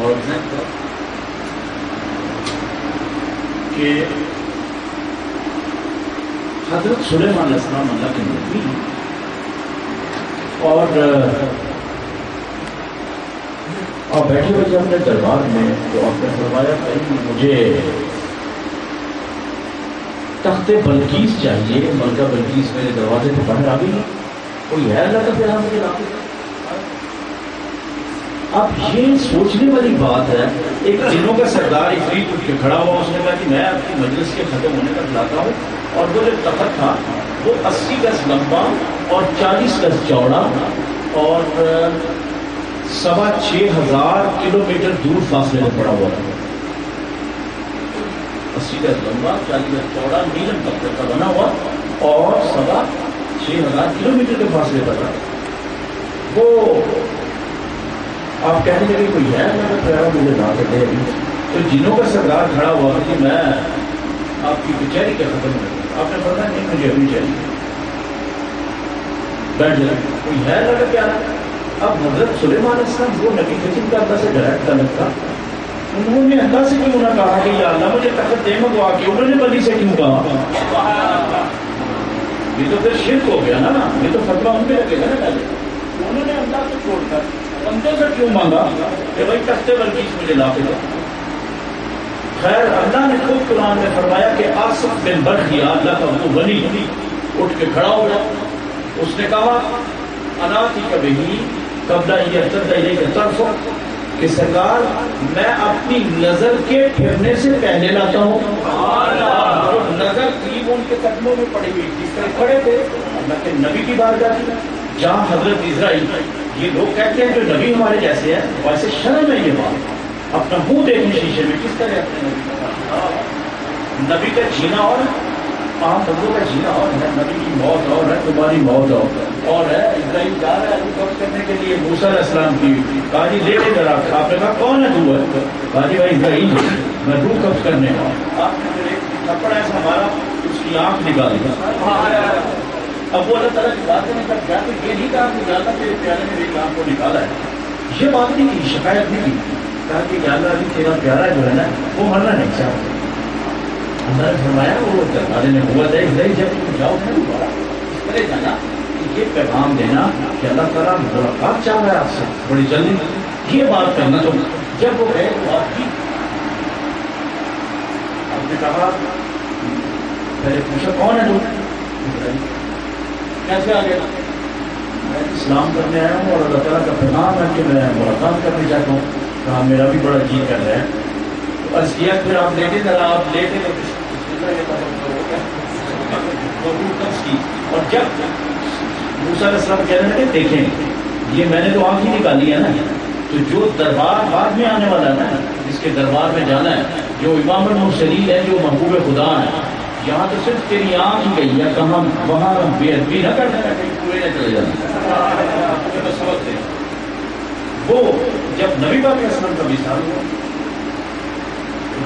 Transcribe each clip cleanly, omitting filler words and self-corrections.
اور کہ حضرت سلیمان علیہ السلام اللہ کے نبی اور بیٹھے ہوئے اپنے دربار میں تو آپ نے فرمایا کہ مجھے تخت بلقیس چاہیے، ملکہ بلقیس میرے دروازے پہ باہر آ گئی، کوئی ہے اللہ کا پیغام مجھے لا کے؟ اب یہ سوچنے والی بات ہے، ایک جنوں کا سردار عفریت اٹھ کے کھڑا ہوا، اس نے کہا کہ میں آپ کی مجلس کے ختم ہونے تک لاتا ہوں، اور وہ جو تخت تھا وہ 80 گز لمبا اور 40 گز چوڑا اور 6,500 کلومیٹر دور فاصلے میں پڑا ہوا تھا۔ 80 گز لمبا، 40 گز چوڑا، نیلم پتھر کا بنا ہوا اور 6,500 کلومیٹر کے فاصلے پر تھا۔ وہ آپ کہنے لگے کوئی ہے مجھے لا کے دے، تو جنوں کا سردار کھڑا ہوا کہ میں آپ کی کچہری کا ختم کروں۔ آپ نے پتا نہیں مجھے ابھی چاہیے، بیٹھ جائے، کوئی ہے اللہ کا پیارا؟ اب حضرت سلیمان علیہ السلام وہ نبی تھے جن کا اللہ سے ڈائریکٹ تعلق تھا، انہوں نے اللہ سے کیوں نہ کہا کہ یا اللہ مجھے تخت دے منگوا کے؟ انہوں نے بلی سے کیوں کہا؟ یہ تو پھر شرک ہو گیا نا، یہ تو فتویٰ ان پہ لگے گا نا پہلے۔ انہوں نے اللہ کو چھوڑ کر بندوں سے کیوں مانگا کہ بھائی تخت بلقیس مجھے لا کے دو؟ خیر اللہ نے خود قرآن میں فرمایا کہ آصف بن برخیا اللہ کا وہ ولی اٹھ کے کھڑا ہو گیا، اس نے کہا اناتی کبھی قبل یہ طرف کہ سرکار میں اپنی نظر کے پھرنے سے پہلے لاتا ہوں۔ نظر تھی وہ ان کے قدموں میں پڑی ہوئی، جس طرح کھڑے تھے اللہ کے نبی کی بارگاہ تھی جہاں حضرت اسرائیل، یہ لوگ کہتے ہیں جو نبی ہمارے جیسے ہیں، ویسے شرم ہے یہ بات، اپنا منہ دیکھیں شیشے میں، کس طرح اپنے نبی کا جینا اور عام بندوں کا جینا اور ہے، نبی کی موت اور ہے، تمہاری موت اور ہے۔ اسرائیل جا رہا ہے روح قبض کرنے کے لیے موسیٰ علیہ السلام کی، کہا جی لے کے ذرا، آپ نے کہا کون ہے تو؟ ہے کہا جی بھائی اسرائیل میں روح قبض کرنے کا۔ آپ نے پھر ایک تھپڑ ایسا ہمارا اس کی آنکھ نکالی۔ اب وہ اللہ تعالیٰ کی بات نہیں کرتا، تو یہ نہیں کہا کہ اللہ تیرے پیارے نے میری آنکھ کو نکالا ہے، یہ بات نہیں کی، شکایت نہیں کی، کہا کہ اللہ علی تیرا پیارا جو ہے نا وہ مرنا نہیں چاہتا۔ اللہ نے فرمایا وہ دربارے نے قوت ہے اسرائیل جب تم جاؤ گے دوبارہ اس طرح جانا کہ یہ پیغام دینا کہ اللہ تعالیٰ ملاقات چاہ رہا ہے آپ سے بڑی جلدی، یہ بات کرنا۔ تو جب وہ گئے تو بات کی، آپ نے کہا پہلے پوچھا کون ہے تو؟ کیسے آ گیا؟ میں اسلام کرنے آیا ہوں اور اللہ تعالیٰ کا پیغام ہے کہ میں ملاقات کرنے چاہتا ہوں۔ کہا میرا بھی بڑا جی کر رہا ہے۔ بس کیا پھر آپ لیٹے ذرا، آپ لیٹے تو اور جب موسیٰ علیہ السلام کہنے لگے دیکھیں یہ میں نے تو آنکھ ہی نکالی ہے نا، تو جو دربار بعد میں آنے والا ہے نا، جس کے دربار میں جانا ہے، جو امام المرسلین ہے، جو محبوب خدا ہے، یہاں تو صرف تیری آنکھ ہی گئی ہے، کہاں وہاں بے ادبی نہ کر دینا، کہیں پورے نہ چلے جانا۔ سبق دے وہ جب نبی پاک علیہ السلام کا وصال ہوا،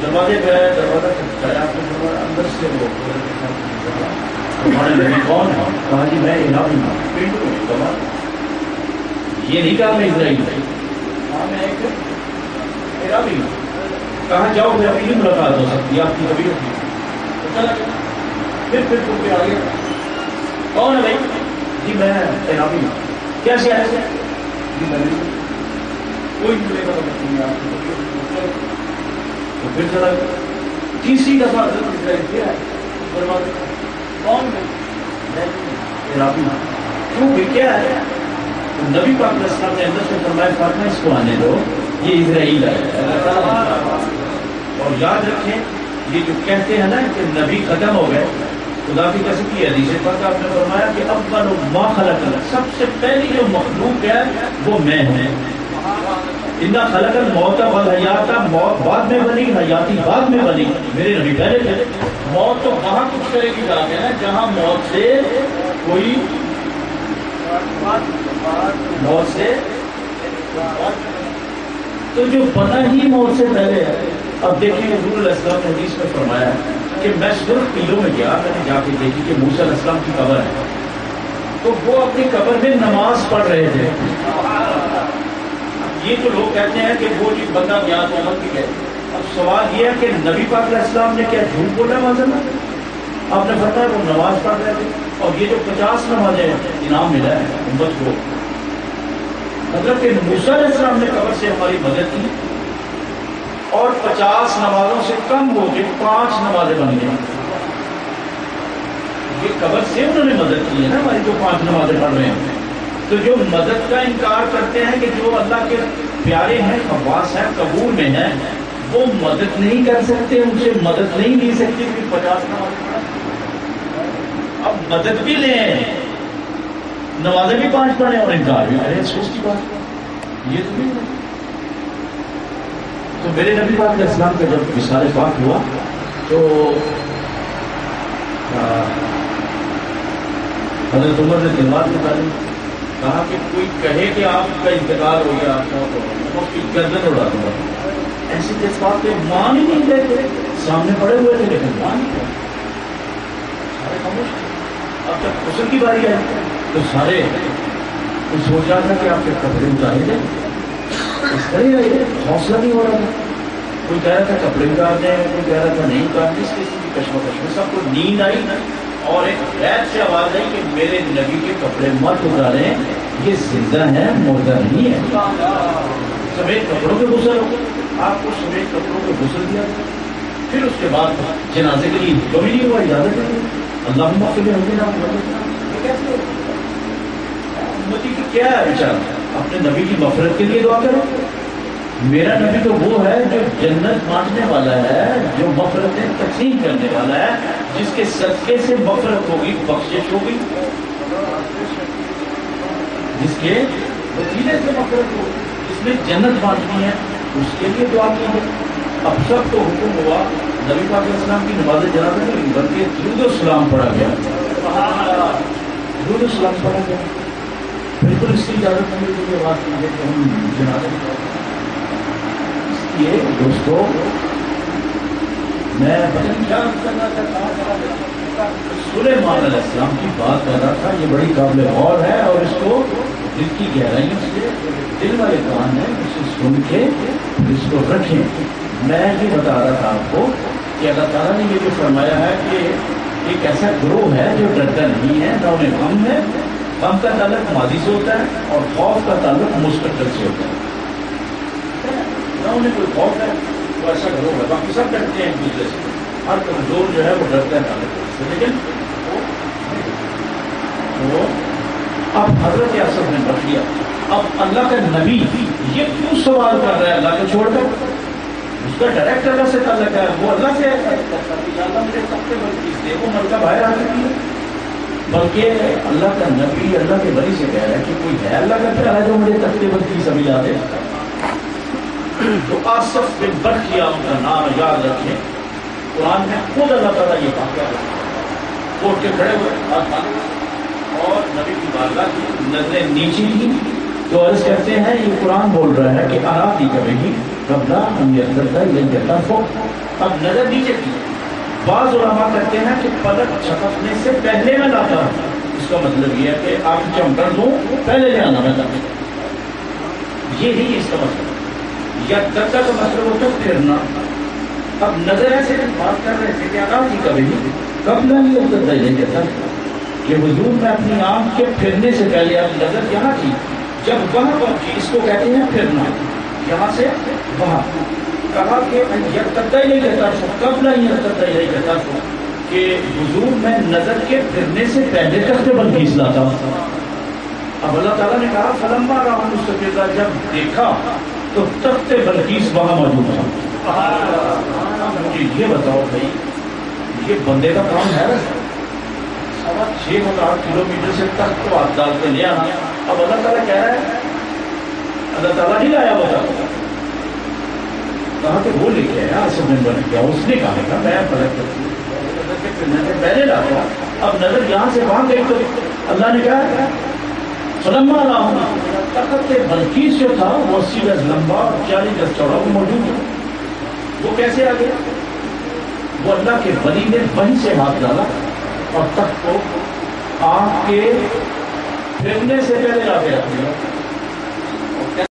دروازے پہ آیا، دروازہ کھٹکھٹایا، اندر سے وہ ہمارے نبی کون ہے؟ کہا جی میں عراقی ہوں۔ یہ نہیں کہا میں اسرائیل ہوں، کہا میں ایک عراقی ہوں۔ کہا جاؤ پھر اپنی ملاقات ہو سکتی ہے، آپ کی کبھی ہوتی ہے۔ چلا گیا، پھر پہ آ گیا، کون ہے بھائی؟ جی میں عراقی ہوں۔ کیسے آئے تھے؟ جی میں کوئی ملے گا نہیں آپ کو۔ تو پھر چلا تیسری دفعہ حضرت اسرائیل کیا ہے دروازے، کون ہے؟ عراقی ہوں۔ کیوں بھی کیا ہے؟ تو نبی پاک علیہ السلام نے اندر سے فرمایا فاطمہ اس کو آنے دو، یہ اسرائیل ہے۔ اور یاد رکھیں یہ جو کہتے ہیں نا کہ نبی ختم ہو گئے، خدا کی قسم کی حدیث پاک آپ نے فرمایا کہ اول ما خلق، سب سے پہلی جو مخلوق ہے وہ میں ہوں۔ اِنَّا خَلَقَ الْمَوْتَ وَالْحَيَاةَ، موت بعد میں بنی، حیاتی بعد میں بنی، میرے نبی پہلے تھے۔ موت تو وہاں کچھ کرے گی جا کے نا جہاں موت سے کوئی تو جو بنا ہی موت سے پہلے ہے۔ اب دیکھیں حضور علیہ السلام نے حدیث میں فرمایا کہ میں صرف پیلوں میں گیا، میں نے جا کے دیکھی کہ موسیٰ علیہ السلام کی قبر ہے، تو وہ اپنی قبر میں نماز پڑھ رہے تھے۔ یہ تو لوگ کہتے ہیں کہ وہ جو بندہ یاد محمد بھی ہے. اب سوال یہ ہے کہ نبی پاک علیہ السلام نے کیا جھوٹ بولا معاذ اللہ؟ آپ نے فرمایا وہ نماز پڑھ رہے تھے اور یہ جو 50 نمازیں انعام ملا ہے امت کو، مطلب کہ موسیٰ علیہ السلام نے قبر سے ہماری مدد کی اور 50 نمازوں سے کم ہو کے 5 نمازیں بن گئی. یہ قبر سے انہوں نے مدد کی ہے نا ہماری، جو 5 نمازیں پڑھ رہے ہیں. تو جو مدد کا انکار کرتے ہیں کہ جو اللہ کے پیارے ہیں، خواص ہیں، قبول میں ہیں، وہ مدد نہیں کر سکتے، ان سے مدد نہیں لی سکتی کہ 50 نمازیں پڑھیں. اب مدد بھی لیں، نمازیں بھی 5 پڑھیں اور انکار بھی کریں، افسوس کی بات یہ تو نہیں ہے. تو میرے نبی پاک علیہ السلام کا جب وصال پاک ہوا تو حضرت عمر نے دلوار نکالی، کہا کہ کوئی کہے کہ آپ کا انتقال ہو گیا، آپ موت ہو گئی، میں اس کی گردن اڑا دوں گا. ایسی جذبات پہ مان ہی نہیں رہے، سامنے پڑے ہوئے تھے لیکن مان نہیں رہے، سارے خاموش تھے. اب جب غسل کی باری آئی تو سارے سوچ رہا تھا کہ آپ کے کپڑے اتارے تھے، اس طرح حوصلہ نہیں ہو رہا تھا. کوئی کہہ رہا تھا کپڑے اتار دیں، کوئی کہہ رہا تھا نہیں اتار دیں. اس قسم کی کشمکش میں سب کو نیند آئی اور ایک غیر سے آواز آئی کہ میرے نبی کے کپڑے مت اتاریں، یہ زندہ ہے مردہ نہیں ہے. سفید کپڑوں کے غسل ہو، آپ کو سفید کپڑوں کے غسل دیا. پھر اس کے بعد جنازے کے لیے کبھی نہیں ہوا، اجازت ہے. اللہ کے لیے ہوگی نا، یہ کیسے ہو؟ امتی کی کیا ہے بیچارہ، اپنے نبی کی مغفرت کے لیے دعا کرو. میرا نبی تو وہ ہے جو جنت بانٹنے والا ہے، جو مغفرتیں تقسیم کرنے والا ہے، جس کے صدقے سے مغفرت ہوگی، بخشش ہوگی، جس کے وسیلے سے مغفرت ہوگی، جس میں جنت بانٹنی ہے، اس کے لیے دعا کی ہے. اب سب کو حکم ہوا نبی پاک علیہ السلام کی نماز جنازہ نہیں بلکہ درود و سلام پڑھا گیا. درود و سلام پڑھا گیا. بالکل اس کی اجازت نہیں ملی یہ بات کی ہے کہ ہم جنازہ نہیں پڑھتے. اس لیے دوستو میں پتہ نہیں کیا کرنا تھا، سلیمان علیہ السلام کی بات کر رہا تھا. یہ بڑی قابل غور ہے اور اس کو دل کی گہرائیوں سے دل والے کان ہے، اسے سن کے اس کو رکھیں. میں یہ بتا رہا تھا آپ کو کہ اللہ تعالیٰ نے یہ بھی فرمایا ہے کہ ایک ایسا گروہ ہے جو ڈرتا نہیں ہے، نہ انہیں غم ہے. غم کا تعلق ماضی سے ہوتا ہے اور خوف کا تعلق مستقبل سے ہوتا ہے. نہ انہیں کوئی خوف ہے، وہ ایسا گروہ ہے. باقی سب ڈرتے ہیں ایک دوسرے سے، ہر کمزور جو ہے وہ ڈرتا ہے تعلق سے. لیکن وہ اب حضرت اسد نے رکھ لیا. اب اللہ کا نبی یہ کیوں سوال کر رہا ہے اللہ کو چھوڑ کر؟ اس کا ڈائریکٹ اللہ سے تعلق ہے، وہ اللہ سے اللہ مجھے تختے بلکیس دے، وہ ملکہ باہر آ چکی ہے. بلکہ اللہ کا نبی اللہ کے ولی سے کہہ رہا ہے کہ کوئی ہے اللہ کا پیارا جو مجھے تختے بلکیس ابھی یاد ہے. تو آصف بن برخیا ان کا نام یاد رکھیں. قرآن میں خود اللہ تعالیٰ یہ واقعہ اٹھ کے کھڑے ہوئے اور نبی کی بارگاہ کی نظریں نیچی کی تو عرض کرتے ہیں یہ قرآن بول رہا ہے کہ آراتی کرے گی قبلہ ہم یہ کرتا ہے یہ کہتا ہو. اب نظر نیچے کی. بعض علماء کہتے ہیں کہ پلک چھپکنے سے پہلے میں لاتا ہوں. اس کا مطلب یہ ہے کہ آپ چمکر دوں پہلے لے آنا میں لاتا. یہ ہی اس کا مطلب. یا کرتا کا مطلب ہوتا ہے پھرنا. اب نظر ایسے بات کر رہے تھے کہ آراتی کرے گی قبلہ یہ کرتا ہے یہ کہتا ہے کہ حضور میں اپنی آنکھ کے پھرنے سے پہلے اب نظر یہاں تھی، جب وہاں پہنچی اس کو کہتے ہیں پھرنا. یہاں سے وہاں کہا کہ یہ نہیں کہتا قبل نہیں کہتا کہ حضور میں نظر کے پھرنے سے پہلے تخت بلقیس لاتا ہوں. اب اللہ تعالیٰ نے کہا فلما رأى مستقرا، جب دیکھا تو تخت بلقیس وہاں موجود تھا. مجھے یہ بتاؤ بھائی یہ بندے کا کام ہے نا، 6,000 کلومیٹر سے تخت کو ہاتھ ڈال کے لے آنا. اب اللہ تعالیٰ کہہ رہا ہے اللہ تعالیٰ نہیں لایا ہوتا، کہا کہ وہ لے کے آیا اسد بن برخیا. اس نے کہا تھا میں پہلے لاتا ہوں. اب نظر یہاں سے وہاں گئی تو اللہ نے کہا فلما رأى تخت بلقیس جو تھا وہ 80 گز لمبا اور 40 گز چوڑا وہ موجود تھا. وہ کیسے آ گیا؟ وہ اللہ کے ولی نے وہیں سے ہاتھ ڈالا اور تخت کو آنکھ کے پھرنے سے پہلے لا کے رکھ دیا.